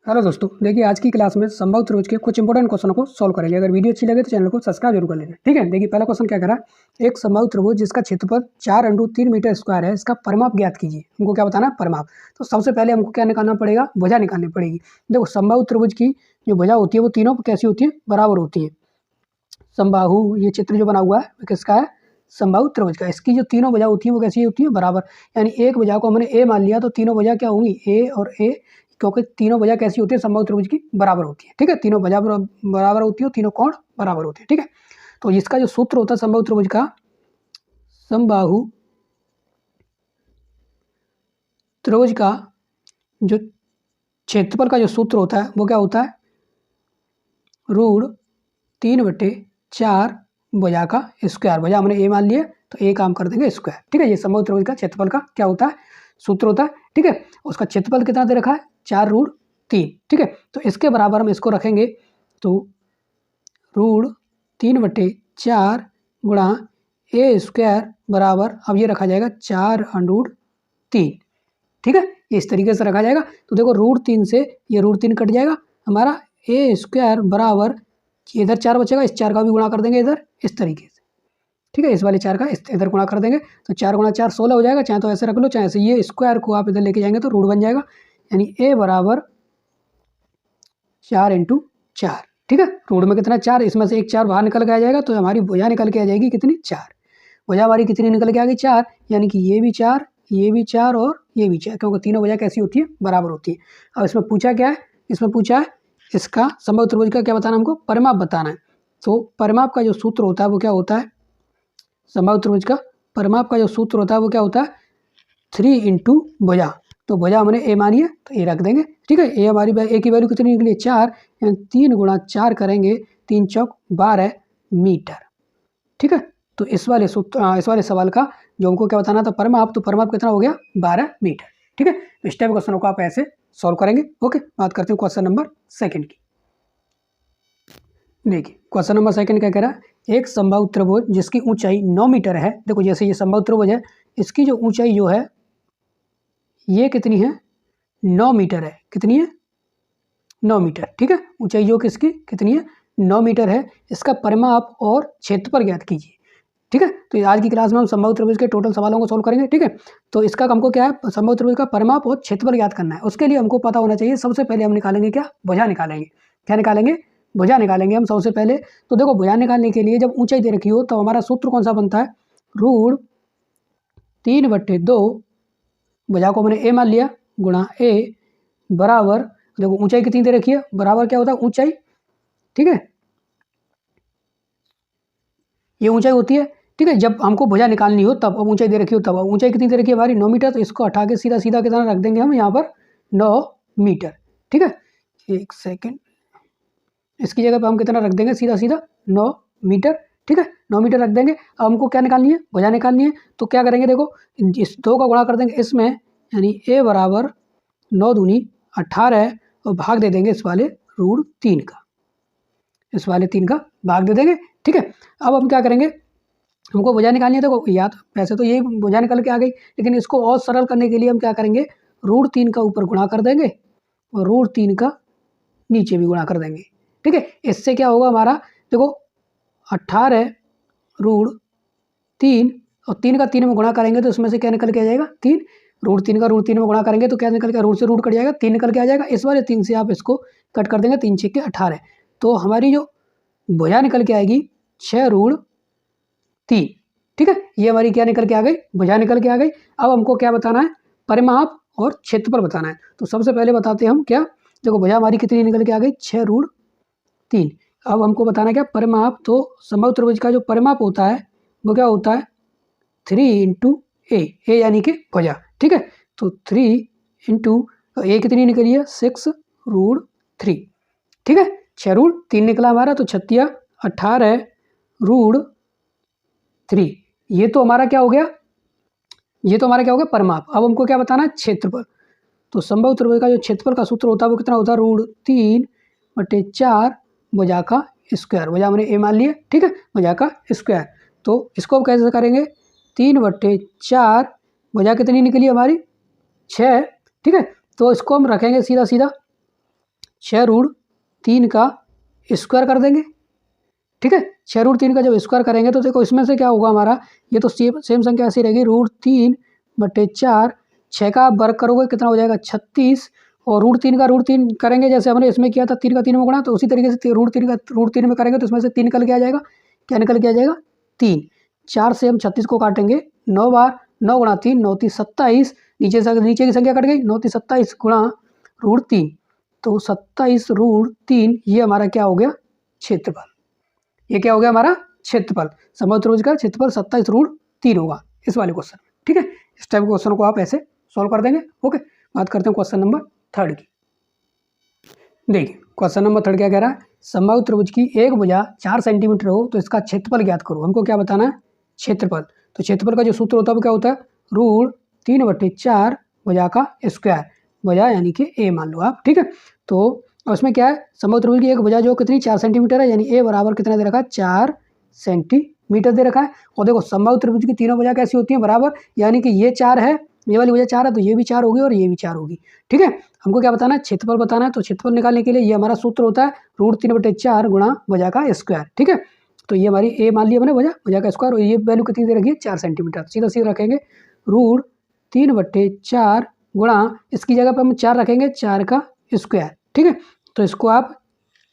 Hello दोस्तों, देखिए आज की क्लास में संभव त्रिभुज के कुछ इंपॉर्टेंट क्वेश्चनों को सॉल्व करेंगे। अगर वीडियो अच्छी लगे तो चैनल को सब्सक्राइब जरूर कर लेना, ठीक है। देखिए पहला क्वेश्चन क्या करा, एक संभव त्रिभुज जिसका क्षेत्रफल 4 × 3 मीटर स्क्वायर है, इसका परिमाप ज्ञात कीजिए। हमको क्या बताना है, परिमाप। तो सबसे पहले हमको क्या निकालना पड़ेगा, भुजा निकालनी पड़ेगी। देखो संभव त्रिभुज की जो भुजा होती है वो तीनों कैसी होती है, बराबर होती है। समबाहु ये चित्र जो बना हुआ है वो किसका है, समबाहु त्रिभुज का। इसकी जो तीनों भुजा होती है वो कैसी होती है, बराबर। यानी एक भुजा को हमने ए मान लिया तो तीनों भुजा क्या होंगी, ए और ए, क्योंकि तीनों भुजा कैसी होती है, समबाहु त्रिभुज की बराबर होती है, ठीक है। तीनों भुजा बराबर होती है, तीनों कोण बराबर होते हैं, ठीक है। तो इसका जो सूत्र होता है समबाहु त्रिभुज का, समबाहु त्रिभुज का जो क्षेत्रफल का जो सूत्र होता है वो क्या होता है, √3/4 भुजा का स्क्वायर। भुजा हमने ए मान लिया तो ए काम कर देंगे स्क्वायर, ठीक है। ये समबाहु त्रिभुज का क्षेत्रफल का क्या होता है, सूत्र होता है, ठीक है। उसका क्षेत्रफल कितना दे रखा है, 4√3, ठीक है। तो इसके बराबर हम इसको रखेंगे तो √3/4 गुणा ए स्क्वायर बराबर, अब ये रखा जाएगा 4√3, ठीक है। ये इस तरीके से रखा जाएगा। तो देखो √3 से ये √3 कट जाएगा, हमारा ए स्क्वायर बराबर, इधर 4 बचेगा, इस 4 का भी गुणा कर देंगे इधर इस तरीके से, ठीक है। इस वाले 4 का इधर गुणा कर देंगे तो 4 × 4 16 हो जाएगा। चाहे तो ऐसे रख लो, चाहे ऐसे। ये स्क्वायर को आप इधर लेके जाएंगे तो रूट बन जाएगा, यानी ए बराबर 4 × 4, ठीक है। रूट में कितना, 4, इसमें से एक 4 बाहर निकल के आ जाएगा तो हमारी भुजा निकल के आ जाएगी कितनी, 4। भुजा हमारी कितनी निकल के आ गई, 4। यानी कि ये भी 4, ये भी 4 और ये भी 4, क्योंकि तीनों भुजा कैसी होती है, बराबर होती है। अब इसमें पूछा क्या है, इसमें पूछा है इसका समबाहु त्रिभुज का क्या बताना, हमको परिमाप बताना है। तो परिमाप का जो सूत्र होता है वो क्या होता है, समबाहु त्रिभुज का परिमाप का जो सूत्र होता है वो क्या होता है, 3 × भुजा। तो भुजा हमने ए मानी है तो ए रख देंगे, ठीक है। ए हमारी ए की वैल्यू कितनी निकली, 4, यानी 3 × 4 करेंगे, 3 चौक 12 मीटर, ठीक है। तो इस वाले सवाल का जो हमको क्या बताना था, परिमाप, तो परिमाप कितना हो गया, 12 मीटर, ठीक है। तो इस टाइप क्वेश्चनों को आप ऐसे सॉल्व करेंगे। ओके, बात करते हैं क्वेश्चन नंबर 2 की। देखिए क्वेश्चन नंबर 2 क्या कह रहा है, एक समबाहु त्रिभुज जिसकी ऊंचाई 9 मीटर है। देखो जैसे ये समबाहु त्रिभुज है, इसकी जो ऊंचाई जो है ये कितनी है, 9 मीटर है। कितनी है, 9 मीटर, ठीक है। ऊंचाई जो किसकी कितनी है, 9 मीटर है। इसका परिमाप और क्षेत्रफल ज्ञात कीजिए, ठीक है। तो आज की क्लास में हम समबाहु त्रिभुज के टोटल सवालों को सोल्व करेंगे, ठीक है। तो इसका हमको क्या है, समबाहु त्रिभुज का परिमाप और क्षेत्रफल ज्ञात करना है। उसके लिए हमको पता होना चाहिए, सबसे पहले हम निकालेंगे क्या, भुजा निकालेंगे। क्या निकालेंगे, भुजा निकालेंगे हम सबसे पहले। तो देखो भुजा निकालने के लिए जब ऊंचाई दे रखी हो तो हमारा सूत्र कौन सा बनता है, √3/2, भुजा को मैंने ए मान लिया, गुणा ए बराबर, देखो ऊंचाई कितनी दे रखी है, बराबर क्या होता है, ऊंचाई, ठीक है। ये ऊंचाई होती है, ठीक है। जब हमको भुजा निकालनी हो तब, अब ऊंचाई दे रखी हो तब। अब ऊंचाई कितनी दे रखी है हमारी, 9 मीटर। तो इसको हटा के सीधा सीधा कितना रख देंगे हम यहाँ पर, 9 मीटर, ठीक है। एक सेकेंड, इसकी जगह पर हम कितना रख देंगे, सीधा सीधा 9 मीटर, ठीक है। 9 मीटर रख देंगे। अब हमको क्या निकालनी है, भुजा निकालनी है। तो क्या करेंगे, देखो इस 2 का गुणा कर देंगे इसमें, यानी ए बराबर 9 दूनी 18 और भाग दे देंगे इस वाले √3 का, इस वाले 3 का भाग दे देंगे, ठीक है। अब हम क्या करेंगे, हमको भुजा निकालनी है। देखो या तो वैसे तो यही भुजा निकल के आ गई, लेकिन इसको और सरल करने के लिए हम क्या करेंगे, √3 का ऊपर गुणा कर देंगे और √3 का नीचे भी गुणा कर देंगे, ठीक है। इससे क्या होगा हमारा, देखो 18 √3 और 3 का 3 में गुणा करेंगे तो उसमें से क्या निकल के आ जाएगा, 3। √3 का √3 में गुणा करेंगे तो क्या निकल के, रूट से रूट कट जाएगा, 3 निकल के आ जाएगा। इस वाले 3 से आप इसको कट कर देंगे, 3 × 6 = 18। तो हमारी जो भुजा निकल के आएगी 6√3, ठीक है। ये हमारी क्या निकल के आ गई, भुजा निकल के आ गई। अब हमको क्या बताना है, परिमाप और क्षेत्रफल बताना है। तो सबसे पहले बताते हैं हम क्या, देखो भुजा हमारी कितनी निकल के आ गई, 6√3। अब हमको बताना क्या, परिमाप। तो समबाहु त्रिभुज का जो परिमाप होता है वो क्या होता है, 3 × ए यानी कि भुजा, ठीक है। तो 3 × ए कितनी निकली है, 6√3, ठीक है। 6√3 निकला हमारा, तो 6 × 18√3। ये तो हमारा क्या हो गया, ये तो हमारा क्या हो गया, परिमाप। अब हमको क्या बताना है, क्षेत्रफल। तो समबाहु त्रिभुज का जो क्षेत्रफल का सूत्र होता है वो कितना होता है, √3/4 भुजा का स्क्वायर। भुजा हमने ए मान लिया, ठीक है, भुजा का स्क्वायर। तो इसको हम कैसे करेंगे, 3/4, भुजा कितनी निकली हमारी, 6, ठीक है। तो इसको हम रखेंगे सीधा सीधा 6√3 का स्क्वायर कर देंगे। ठीक है, 6√3 का जब स्क्वायर करेंगे तो देखो इसमें से क्या होगा हमारा, ये तो सेम संख्या ऐसी रहेगी, √3/4, 6 का वर्ग करोगे कितना हो जाएगा 36, और √3 का √3 करेंगे जैसे हमने इसमें किया था 3 का 3 में गुणा, तो उसी तरीके से √3 का √3 में करेंगे तो इसमें से 3 निकल के आ जाएगा। क्या निकल के आ जाएगा 3। 4 से हम 36 को काटेंगे 9 बार, 9 गुणा 3 9 3 27, नीचे की संख्या कट गई, 9 3 27 गुणा √3, तो 27√3 ये हमारा क्या हो गया क्षेत्रफल। ये क्या हो गया हमारा क्षेत्रफल, समबाहु त्रिभुज का क्षेत्रफल 27√3 होगा इस वाले क्वेश्चन में। ठीक है, इस टाइप के क्वेश्चन को आप ऐसे सॉल्व कर देंगे। ओके, बात करते हैं क्वेश्चन नंबर 3 की। देखिए क्वेश्चन नंबर 3 क्या कह रहा है, समबाहु त्रिभुज की एक भुजा 4 सेंटीमीटर हो तो इसका क्षेत्रफल ज्ञात करो। हमको क्या बताना है, क्षेत्रफल। तो क्षेत्रफल का जो सूत्र होता है वो क्या होता है, √3/4 भुजा का स्क्वायर, भुजा यानी कि ए मान लो आप। ठीक है, तो उसमें क्या है, समबाहु त्रिभुज की एक भुजा जो कितनी 4 सेंटीमीटर है, यानी ए बराबर कितना दे रखा है 4 सेंटीमीटर दे रखा है। और देखो समबाहु त्रिभुज की तीनों भुजा कैसी होती हैं बराबर, यानी कि ये 4 है, ये वाली भुजा 4 है तो ये भी 4 होगी और ये भी 4 होगी। ठीक है, हमको क्या बताना है, क्षेत्रफल बताना है। तो क्षेत्रफल निकालने के लिए ये हमारा सूत्र होता है √3/4 गुणा भुजा का स्क्वायर। ठीक है, तो ये हमारी ए मान लिया मैंने भुजा का स्क्वायर, और ये वैल्यू कितनी दे रखी है 4 सेंटीमीटर। सीधा सीधा रखेंगे √3/4 गुणा, इसकी जगह पर हम 4 रखेंगे 4 का स्क्वायर। ठीक है, तो इसको आप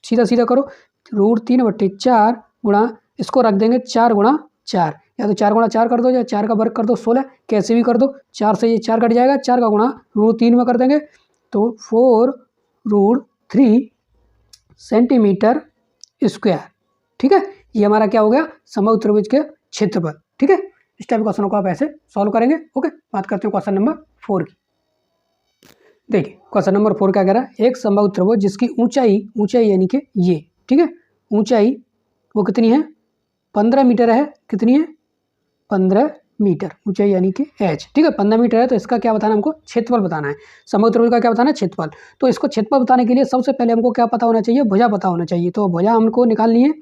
सीधा सीधा करो, √3/4 गुणा, इसको रख देंगे 4 गुणा 4, या तो 4 गुणा 4 कर दो या 4 का वर्ग कर दो 16, कैसे भी कर दो। 4 से ये 4 कट जाएगा, 4 का गुणा √3 में कर देंगे तो 4√3 सेंटीमीटर स्क्वायर। ठीक है, ये हमारा क्या हो गया समबाहु त्रिभुज के क्षेत्रफल। ठीक है, इस टाइप के क्वेश्चनों को आप ऐसे सॉल्व करेंगे। ओके, बात करते हैं क्वेश्चन नंबर 4 की। देखिए क्वेश्चन नंबर 4 क्या कह रहा है, एक समबाहु त्रिभुज जिसकी ऊंचाई यानी कि ये, ठीक है, ऊंचाई वो कितनी है 15 मीटर है, कितनी है 15 मीटर ऊंचाई यानी कि h। ठीक है, 15 मीटर है, तो इसका क्या बताना है, हमको क्षेत्रफल बताना है। समबाहु त्रिभुज का क्या बताना है, क्षेत्रफल। तो इसको क्षेत्रफल बताने के लिए सबसे पहले हमको क्या पता होना चाहिए, भुजा पता होना चाहिए। तो भुजा हमको निकालनी है,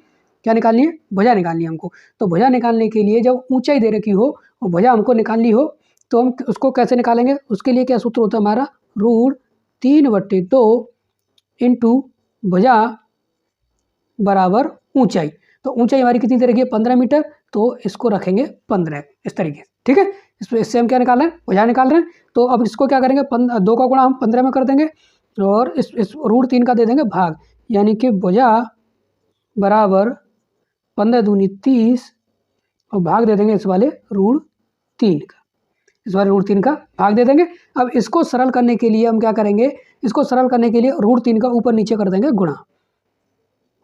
क्या निकालनी है, भुजा निकालनी है हमको। तो भुजा निकालने के लिए जब ऊंचाई दे रखी हो और भुजा हमको निकालनी हो तो हम उसको कैसे निकालेंगे, उसके लिए क्या सूत्र होता है हमारा, √3/2 इंटू भुजा बराबर ऊंचाई। तो ऊंचाई हमारी कितनी दे रखी है 15 मीटर, तो इसको रखेंगे 15 इस तरीके से। ठीक है, इससे हम क्या निकाल रहे हैं, भुजा निकाल रहे हैं। तो अब इसको क्या करेंगे, 2 का गुणा हम 15 में कर देंगे और इस √3 का दे देंगे भाग, यानी कि भुजा बराबर 15 दूनी 30 और भाग दे देंगे इस वाले √3 का, इस वाले √3 का भाग दे देंगे। अब इसको सरल करने के लिए हम क्या करेंगे, इसको सरल करने के लिए √3 का ऊपर नीचे कर देंगे गुणा,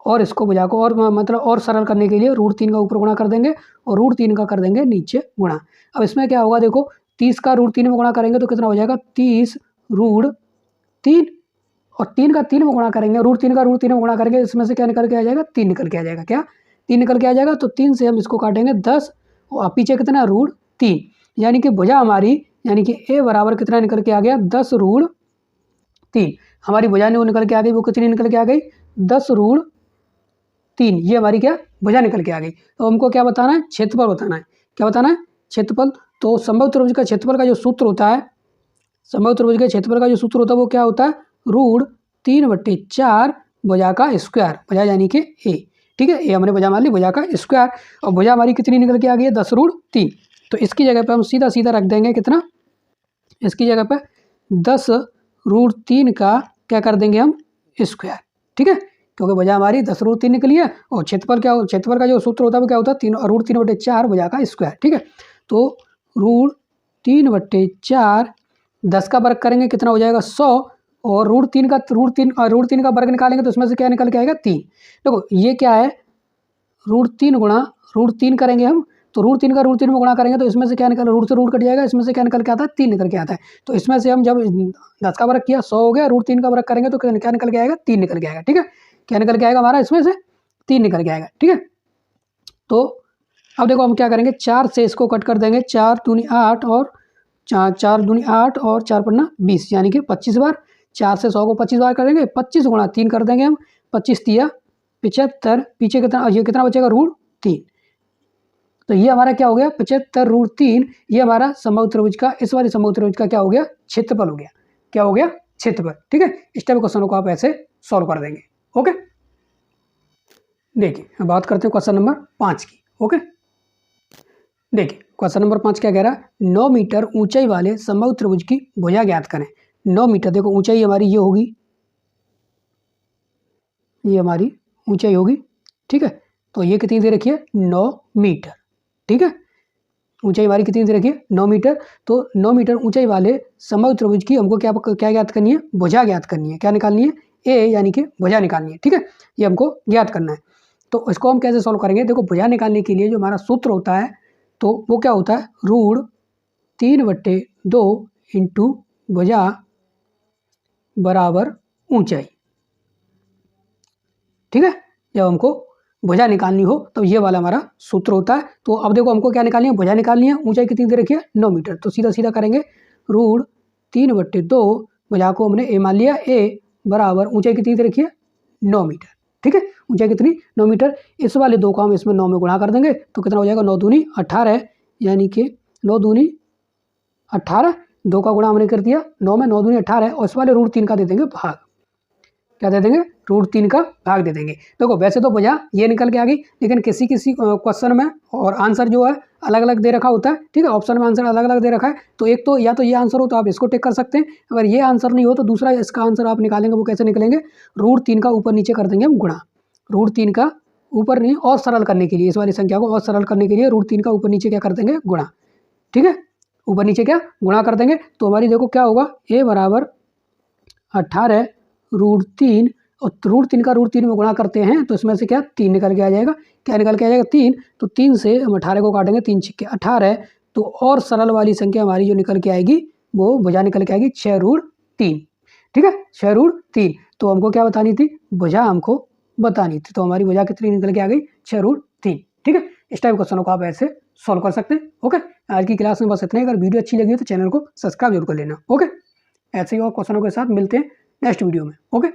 और इसको भुजा को और मतलब और सरल करने के लिए √3 का ऊपर गुणा कर देंगे और √3 का कर देंगे नीचे गुणा। अब इसमें क्या होगा, देखो 30 का √3 में गुणा करेंगे तो कितना हो जाएगा 30 √3, और 3 का 3 में गुणा करेंगे, √3 का √3 में गुणा करेंगे, इसमें से क्या निकल के आ जाएगा 3 निकल के आ जाएगा। क्या 3 निकल के आ जाएगा, तो 3 से हम इसको काटेंगे 10 और पीछे कितना √3, यानी कि भुजा हमारी यानी कि ए बराबर कितना निकल के आ गया 10√3। हमारी भुजा ने वो निकल के आ गई, वो कितनी निकल के आ गई 10√3। ये हमारी क्या भुजा निकल के आ गई। तो हमको क्या बताना है, क्षेत्रफल बताना है। क्या बताना है, क्षेत्रफल। तो समबाहु त्रिभुज का क्षेत्रफल का जो सूत्र होता है, समबाहु त्रिभुज के क्षेत्रफल का जो सूत्र होता है वो क्या होता है, √3/4 भुजा का स्क्वायर, भुजा यानी कि ए। ठीक है, ये हमने भुजा मान ली, भुजा का स्क्वायर, और भुजा हमारी कितनी निकल के आ गई है 10√3। तो इसकी जगह पे हम सीधा सीधा रख देंगे कितना, इसकी जगह पे 10√3 का क्या कर देंगे हम स्क्वायर। ठीक है, क्योंकि भुजा हमारी 10√3 निकली है, और क्षेत्रफल क्या, क्षेत्रफल का जो सूत्र होता है वो क्या होता है √3/4 भुजा का स्क्वायर। ठीक है, तो √3/4 10 का वर्ग करेंगे कितना हो जाएगा 100, और √3 का वर्ग निकालेंगे तो उसमें से क्या निकल के आएगा 3। देखो ये क्या है, √3 गुणा √3 करेंगे हम, तो √3 का √3 में गुणा करेंगे तो इसमें से क्या निकल, रूट से रूट कट जाएगा, इसमें से क्या निकल के आता है 3 निकल के आता है। तो इसमें से हम जब 10 का वर्ग किया 100 हो गया, √3 का वर्ग करेंगे तो क्या निकल के आएगा 3 निकल के आएगा। ठीक है, क्या निकल के आएगा हमारा, इसमें से 3 निकल के आएगा। ठीक है, तो अब देखो हम क्या करेंगे, 4 से इसको कट कर देंगे, 4 दूनी 8 और 4 दूनी 8 और 4 पन्ना 20, यानी कि 25 बार। 4 से 100 को 25 बार करेंगे, 25 गुणा 3 कर देंगे हम, 25 तिया 75, पीछे कितना, ये कितना बचेगा √3। तो ये हमारा क्या हो गया 75√3। ये हमारा समबाहु त्रिभुज का, इस वाले समबाहु त्रिभुज का क्या हो गया, क्षेत्रफल हो गया। क्या हो गया, क्षेत्रफल। ठीक है, इस टाइप क्वेश्चनों को आप ऐसे सॉल्व कर देंगे। ओके, देखिए बात करते हैं क्वेश्चन नंबर 5 की। ओके, देखिए क्वेश्चन नंबर 5 क्या कह रहा है, 9 मीटर ऊंचाई वाले समबाहु त्रिभुज की भुजा ज्ञात करें। 9 मीटर, देखो ऊंचाई हमारी ये होगी, ये हमारी ऊंचाई होगी, ठीक है। तो ये कितनी दे रखी है, 9 मीटर, ठीक है। ऊंचाई हमारी कितनी दे रखी है, 9 मीटर। तो 9 मीटर ऊंचाई वाले समबाहु त्रिभुज की हमको क्या क्या ज्ञात करनी है, भुजा ज्ञात करनी है। क्या निकालनी है, ए यानी कि भुजा निकालनी है, ठीक है। ये हमको ज्ञात करना है। तो इसको हम कैसे सॉल्व करेंगे, देखो भुजा निकालने के लिए जो हमारा सूत्र होता है तो वो क्या होता है, रूट 3/2 इंटू भुजा बराबर ऊंचाई, ठीक है। जब हमको भुजा निकालनी हो तो ये वाला हमारा सूत्र होता है। तो अब देखो हमको क्या निकालनी है, भुजा निकालनी है। ऊंचाई कितनी दे रखी है, 9 मीटर। तो सीधा सीधा करेंगे, रूट 3/2, भुजा को हमने ए मान लिया, ए बराबर ऊंचाई कितनी दे रखी है, 9 मीटर, ठीक है। ऊंचाई कितनी, 9 मीटर। इस वाले 2 को हम इसमें 9 में गुणा कर देंगे तो कितना हो जाएगा, 9 दूनी 18, यानी कि 9 दूनी 18, 2 का गुणा हमने कर दिया 9 में, 9 दूनी 18, और इस वाले रूट 3 का दे देंगे भाग। क्या दे देंगे, रूट 3 का भाग दे देंगे। देखो वैसे तो भुजा ये निकल के आ गई, लेकिन किसी किसी क्वेश्चन में और आंसर जो है अलग अलग दे रखा होता है, ठीक है। ऑप्शन में आंसर अलग अलग दे रखा है, तो एक तो या तो ये आंसर हो तो आप इसको टिक कर सकते हैं, अगर ये आंसर नहीं हो तो दूसरा इसका आंसर आप निकालेंगे। वो कैसे निकलेंगे, रूट 3 का ऊपर नीचे कर देंगे हम गुणा, रूट 3 का ऊपर नहीं, और सरल करने के लिए, इस वाली संख्या को और सरल करने के लिए रूट 3 का ऊपर नीचे क्या कर देंगे, गुणा, ठीक है। ऊपर नीचे क्या गुणा कर देंगे। तो हमारी देखो क्या होगा, ए बराबर 18 रूट 3, और रूट 3 का रूट 3 में गुणा करते हैं तो इसमें से क्या 3 निकल के आ जाएगा। क्या निकल के आ जाएगा, 3। तो 3 से हम 18 को काटेंगे, 3 छिक्के 18। तो और सरल वाली संख्या हमारी जो निकल के आएगी वो भुजा निकल के आएगी 6 रूट 3, ठीक है, 6 रूट 3। तो हमको क्या बतानी थी, भुजा हमको बतानी थी। तो हमारी भुजा कितनी निकल के आ गई, 6 रूट 3, ठीक है। इस टाइप क्वेश्चनों को आप ऐसे सॉल्व कर सकते हैं। ओके, आज की क्लास में बस इतना ही। अगर वीडियो अच्छी लगी हो तो चैनल को सब्सक्राइब जरूर कर लेना। ओके, ऐसे ही और क्वेश्चनों के साथ मिलते हैं नेक्स्ट वीडियो में। ओके।